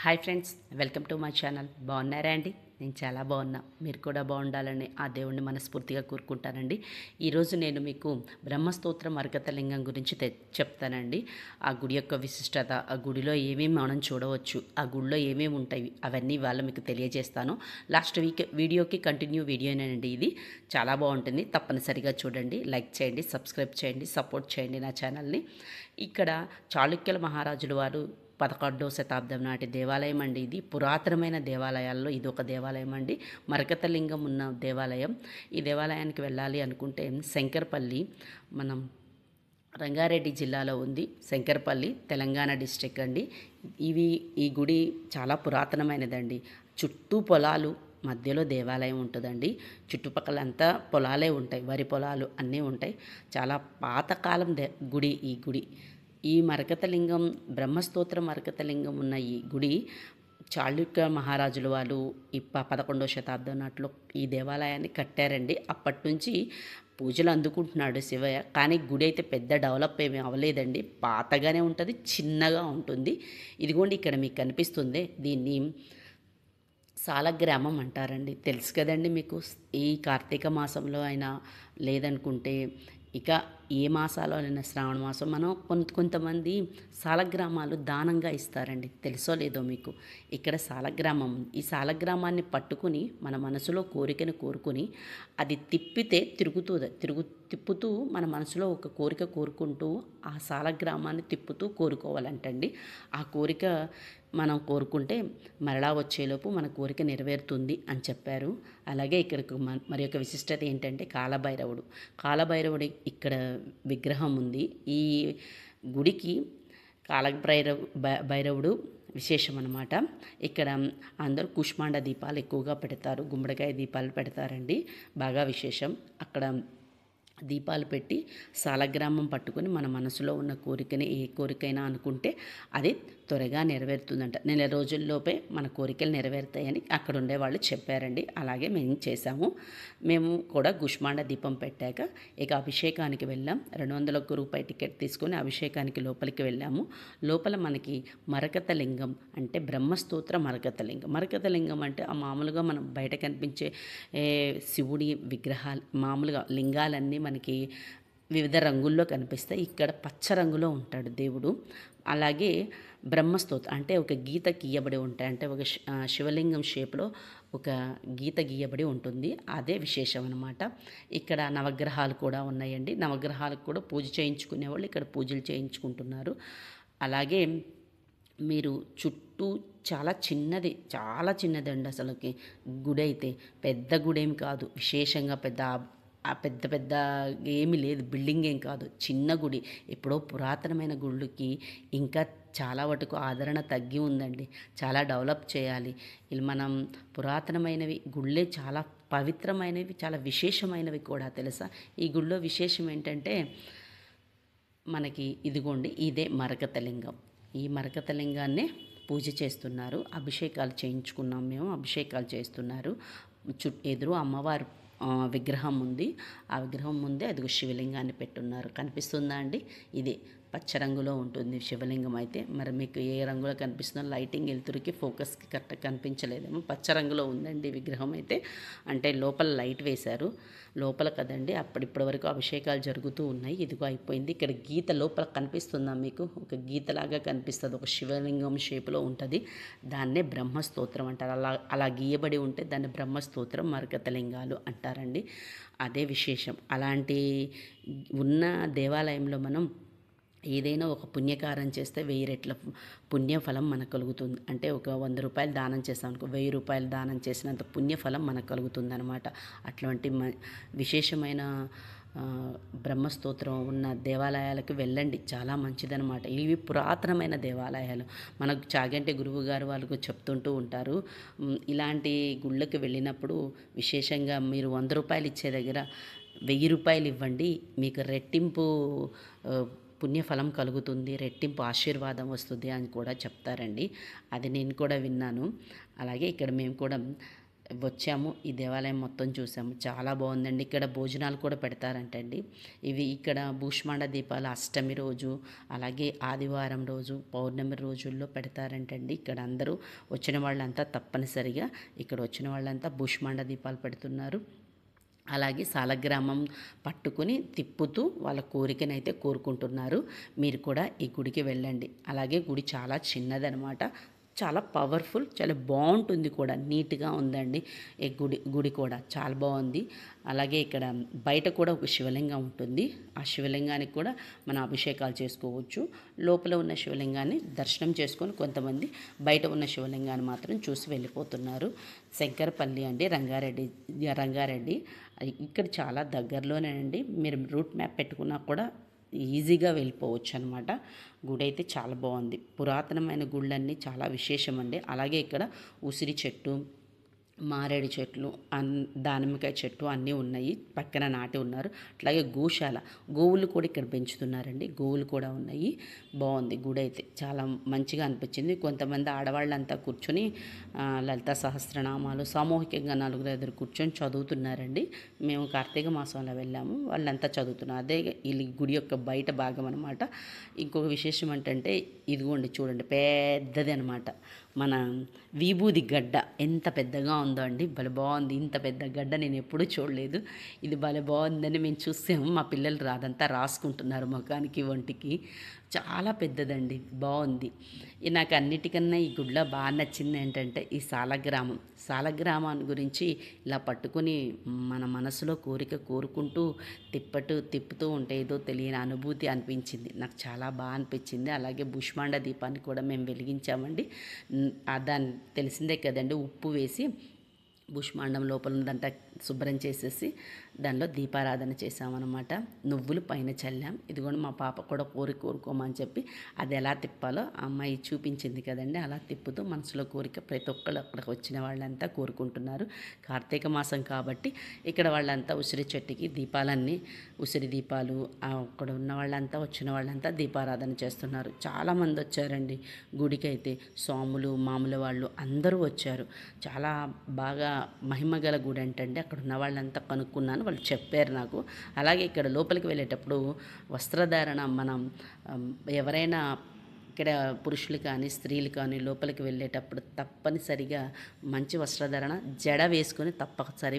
Hi friends, welcome to my channel. బాగున్నారా అండి? నేను చాలా బాగున్నా. మీరు కూడా బాగుండాలని ఆ దేవుణ్ణి మనస్ఫూర్తిగా కోరుకుంటానండి. ఈరోజు నేను మీకు బ్రహ్మస్తోత్రం అర్గతలింగం గురించి చెప్తానండి. ఆ గుడి యొక్క విశిష్టత, ఆ గుడిలో ఏమేమి మనం చూడవచ్చు, ఆ గుడిలో ఏమేమి ఉంటాయి, అవన్నీ ఇవాళ మీకు తెలియజేస్తాను. లాస్ట్ వీడియోకి కంటిన్యూ వీడియోనేనండి ఇది. చాలా బాగుంటుంది, తప్పనిసరిగా చూడండి, లైక్ చేయండి, సబ్స్క్రైబ్ చేయండి, సపోర్ట్ చేయండి నా ఛానల్ని. ఇక్కడ చాళుక్యుల మహారాజుల వారు 11వ శతాబ్దం నాటి దేవాలయం అండి. ఇది పురాతనమైన దేవాలయాల్లో ఇది ఒక దేవాలయం అండి. మరకతలింగం ఉన్న దేవాలయం. ఈ దేవాలయానికి వెళ్ళాలి అనుకుంటే శంకర్పల్లి, మనం రంగారెడ్డి జిల్లాలో ఉంది. శంకర్పల్లి తెలంగాణ డిస్ట్రిక్ట్ అండి. ఈ గుడి చాలా పురాతనమైనదండి. చుట్టూ పొలాలు, మధ్యలో దేవాలయం ఉంటుందండి. చుట్టుపక్కలంతా పొలాలే ఉంటాయి, వరి పొలాలు అన్నీ ఉంటాయి. చాలా పాతకాలం గుడి ఈ గుడి. ఈ మరకతలింగం, బ్రహ్మస్తోత్ర మరకతలింగం ఉన్న ఈ గుడి చాళుక్య మహారాజుల వాళ్ళు 11వ శతాబ్దం నాటిలో ఈ దేవాలయాన్ని కట్టారండి. అప్పటి నుంచి పూజలు అందుకుంటున్నాడు శివయ్య. కానీ గుడి అయితే పెద్ద డెవలప్ ఏమీ అవ్వలేదండి. పాతగానే ఉంటుంది, చిన్నగా ఉంటుంది. ఇదిగోండి ఇక్కడ మీకు కనిపిస్తుంది. దీన్ని సాలగ్రామం అంటారండి. తెలుసు కదండి మీకు. ఈ కార్తీక మాసంలో అయినా, లేదనుకుంటే ఇక ఏ మాసాలోనైనా, శ్రావణ మాసం, మనం కొంతమంది సాలగ్రామాలు దానంగా ఇస్తారండి. తెలుసో లేదో మీకు. ఇక్కడ సాలగ్రామం, ఈ సాలగ్రామాన్ని పట్టుకుని మన మనసులో కోరికను కోరుకుని అది తిప్పితే తిప్పుతూ మన మనసులో ఒక కోరిక కోరుకుంటూ ఆ సాలగ్రామాన్ని తిప్పుతూ కోరుకోవాలంటండి. ఆ కోరిక మనం కోరుకుంటే మరలా వచ్చేలోపు మన కోరిక నెరవేరుతుంది అని చెప్పారు. అలాగే ఇక్కడికి మరి యొక్క విశిష్టత ఏంటంటే కాలభైరవుడు ఇక్కడ విగ్రహం ఉంది. ఈ గుడికి భైరవుడు విశేషం అన్నమాట. ఇక్కడ అందరూ కుష్మాండ దీపాలు ఎక్కువగా పెడతారు, గుమ్మడికాయ దీపాలు పెడతారండి. బాగా విశేషం. అక్కడ దీపాలు పెట్టి సాలగ్రామం పట్టుకొని మన మనసులో ఉన్న కోరికని, ఏ కోరికైనా అనుకుంటే అది త్వరగా నెరవేరుతుందంట. నెల రోజుల్లోపే మన కోరికలు నెరవేరుతాయని అక్కడ ఉండేవాళ్ళు చెప్పారండి. అలాగే మేము చేసాము. మేము కూడా కుష్మాండ దీపం పెట్టాక ఇక అభిషేకానికి వెళ్ళాం. 200 రూపాయల టికెట్ తీసుకొని అభిషేకానికి లోపలికి వెళ్ళాము. లోపల మనకి మరకతలింగం అంటే బ్రహ్మస్తోత్ర మరకతలింగం. మరకతలింగం అంటే ఆ మామూలుగా మనం బయట కనిపించే శివుడి విగ్రహాలు, మామూలుగా లింగాలన్నీ మనకి వివిధ రంగుల్లో కనిపిస్తాయి. ఇక్కడ పచ్చ రంగులో ఉంటాడు దేవుడు. అలాగే బ్రహ్మస్తోత్రం అంటే ఒక గీత గీయబడి ఉంటాయి. అంటే ఒక శివలింగం షేప్లో ఒక గీత గీయబడి ఉంటుంది. అదే విశేషం అనమాట. ఇక్కడ నవగ్రహాలు కూడా ఉన్నాయండి. నవగ్రహాలకు కూడా పూజ చేయించుకునే వాళ్ళు ఇక్కడ పూజలు చేయించుకుంటున్నారు. అలాగే మీరు చుట్టూ చాలా చిన్నదండి అసలుకి. గుడి అయితే పెద్ద గుడేం కాదు, విశేషంగా పెద్ద ఏమీ లేదు, బిల్డింగ్ ఏం కాదు, చిన్న గుడి. ఎప్పుడో పురాతనమైన గుళ్ళకి ఇంకా చాలా వరకు ఆదరణ తగ్గి ఉందండి. చాలా డెవలప్ చేయాలి. ఇది మనం పురాతనమైనవి గుళ్ళే చాలా పవిత్రమైనవి, చాలా విశేషమైనవి కూడా తెలుసా. ఈ గుళ్ళో విశేషం ఏంటంటే మనకి ఇదిగోండి, ఇదే మరకతలింగం. ఈ మరకతలింగాన్నే పూజ చేస్తున్నారు. అభిషేకాలు చేయించుకున్నాం మేము, అభిషేకాలు చేస్తున్నారు. ఎదురు అమ్మవారు విగ్రహం ఉంది. ఆ విగ్రహం ముందే అదిగో శివలింగాన్ని పెట్టున్నారు. కనిపిస్తుందా అండి? ఇది పచ్చ రంగులో ఉంటుంది శివలింగం అయితే. మరి మీకు ఏ రంగులో కనిపిస్తుందో, లైటింగ్ వెలుతురికి ఫోకస్కి కరెక్ట్గా కనిపించలేదేమో. పచ్చ రంగులో ఉందండి విగ్రహం అయితే. అంటే లోపల లైట్ వేశారు. లోపల కదండి, ఇప్పటి వరకు అభిషేకాలు జరుగుతూ ఉన్నాయి. ఇదిగో అయిపోయింది. ఇక్కడ గీత లోపల కనిపిస్తుందా మీకు? ఒక గీతలాగా కనిపిస్తుంది, ఒక శివలింగం షేపులో ఉంటుంది. దాన్నే బ్రహ్మస్తోత్రం అంటారు. అలా గీయబడి ఉంటే దాన్ని బ్రహ్మస్తోత్రం, మరకతలింగాలు అంటారండి. అదే విశేషం. అలాంటి ఉన్న దేవాలయంలో మనం ఏదైనా ఒక పుణ్యకారం చేస్తే 1000 రెట్ల పుణ్యఫలం మనకు కలుగుతుంది. అంటే ఒక 100 రూపాయలు దానం చేస్తాం అనుకో, 1000 రూపాయలు దానం చేసినంత పుణ్యఫలం మనకు కలుగుతుంది అనమాట. అట్లాంటి విశేషమైన బ్రహ్మస్తోత్రం ఉన్న దేవాలయాలకు వెళ్ళండి, చాలా మంచిదనమాట. ఇవి పురాతనమైన దేవాలయాలు. మనకు చాగంటి గురువు గారు వాళ్ళకు చెప్తుంటూ ఉంటారు. ఇలాంటి గుళ్ళకి వెళ్ళినప్పుడు విశేషంగా మీరు 100 రూపాయలు ఇచ్చే దగ్గర 1000 రూపాయలు ఇవ్వండి, మీకు రెట్టింపు పుణ్యఫలం కలుగుతుంది, రెట్టింపు ఆశీర్వాదం వస్తుంది అని కూడా చెప్తారండి. అది నేను కూడా విన్నాను. అలాగే ఇక్కడ మేము కూడా వచ్చాము. ఈ దేవాలయం మొత్తం చూసాము. చాలా బాగుందండి. ఇక్కడ భోజనాలు కూడా పెడతారంటండి. ఇవి ఇక్కడ భూష్మాండ దీపాలు అష్టమి రోజు, అలాగే ఆదివారం రోజు, పౌర్ణమి రోజుల్లో పెడతారంటండి. ఇక్కడ అందరూ వచ్చిన వాళ్ళంతా తప్పనిసరిగా ఇక్కడ వచ్చిన వాళ్ళంతా భూష్మాండ దీపాలు పెడుతున్నారు. అలాగే సాలగ్రామం పట్టుకుని తిప్పుతూ వాళ్ళ కోరికనైతే కోరుకుంటున్నారు. మీరు కూడా ఈ గుడికి వెళ్ళండి. అలాగే గుడి చాలా చిన్నదనమాట. చాలా పవర్ఫుల్, చాలా బాగుంటుంది కూడా, నీట్గా ఉందండి. ఈ గుడి కూడా చాలా బాగుంది. అలాగే ఇక్కడ బయట కూడా ఒక శివలింగం ఉంటుంది. ఆ శివలింగానికి కూడా మన అభిషేకాలు చేసుకోవచ్చు. లోపల ఉన్న శివలింగాన్ని దర్శనం చేసుకొని కొంతమంది బయట ఉన్న శివలింగాన్ని మాత్రం చూసి వెళ్ళిపోతున్నారు. శంకరపల్లి అండి, రంగారెడ్డి ఇక్కడ చాలా దగ్గరలోనేనండి. మీరు రూట్ మ్యాప్ పెట్టుకున్నా కూడా ఈజీగా వెళ్ళిపోవచ్చు అనమాట. గుడి అయితే చాలా బాగుంది. పురాతనమైన గుళ్ళన్నీ చాలా విశేషమండి. అలాగే ఇక్కడ ఉసిరి చెట్టు, మారేడు చెట్లు, దానిమ్మకాయ చెట్టు అన్నీ ఉన్నాయి. పక్కన నాటి ఉన్నారు. అట్లాగే గోశాల, గోవులు కూడా ఇక్కడ పెంచుతున్నారండి. గోవులు కూడా ఉన్నాయి. బాగుంది గుడి అయితే, చాలా మంచిగా అనిపించింది. కొంతమంది ఆడవాళ్ళంతా కూర్చొని లలిత సహస్రనామాలు సామూహికంగా 4 కూర్చొని చదువుతున్నారండి. మేము కార్తీక మాసంలో వెళ్ళాము. వాళ్ళంతా చదువుతున్నారు. అదే ఈ గుడి యొక్క బయట భాగం అనమాట. ఇంకొక విశేషం ఏంటంటే ఇదిగోండి చూడండి, పెద్దది అనమాట. మన విభూది గడ్డ ఎంత పెద్దగా ఉందో అండి, భలే బాగుంది. ఇంత పెద్ద గడ్డ నేను ఎప్పుడూ చూడలేదు. ఇది భలే బాగుందని మేము చూసాము. మా పిల్లలు అదంతా రాసుకుంటున్నారు ముఖానికి, ఒంటికి. చాలా పెద్దదండి, బాగుంది. నాకు అన్నిటికన్నా ఈ గుడిలో బాగా నచ్చింది ఏంటంటే ఈ సాలగ్రామాన్ని గురించి ఇలా పట్టుకుని మన మనసులో కోరిక కోరుకుంటూ తిప్పుతూ ఉంటే ఏదో తెలియని అనుభూతి అనిపించింది. నాకు చాలా బాగా అనిపించింది. అలాగే భూష్మాండ దీపాన్ని కూడా మేము వెలిగించామండి. దాన్ని తెలిసిందే కదండి, ఉప్పు వేసి భూష్మాండం లోపల ఉన్నదంతా శుభ్రం చేసేసి దానిలో దీపారాధన చేసామన్నమాట. నువ్వులు పైన చల్లాం. ఇదిగోండి మా పాప కూడా కోరుకోమని చెప్పి అది ఎలా తిప్పాలో అమ్మాయి చూపించింది కదండి. అలా తిప్పుతూ మనసులో కోరిక ప్రతి ఒక్కళ్ళు అక్కడికి వచ్చిన వాళ్ళంతా కోరుకుంటున్నారు. కార్తీక మాసం కాబట్టి ఇక్కడ వాళ్ళంతా ఉసిరి చెట్టుకి ఉసిరి దీపాలు అక్కడ ఉన్న వాళ్ళంతా వచ్చిన వాళ్ళంతా దీపారాధన చేస్తున్నారు. చాలామంది వచ్చారండి గుడికి అయితే. స్వాములు, మామూలు వాళ్ళు అందరూ వచ్చారు. చాలా బాగా మహిమగల గుడి అంటండి. అక్కడ ఉన్న వాళ్ళంతా కనుక్కున్నాను, వాళ్ళు చెప్పారు నాకు. అలాగే ఇక్కడ లోపలికి వెళ్ళేటప్పుడు వస్త్రధారణ, మనం ఎవరైనా ఇక్కడ పురుషులు కానీ స్త్రీలు కానీ లోపలికి వెళ్ళేటప్పుడు తప్పనిసరిగా మంచి వస్త్రధారణ, జడ వేసుకొని తప్పనిసరి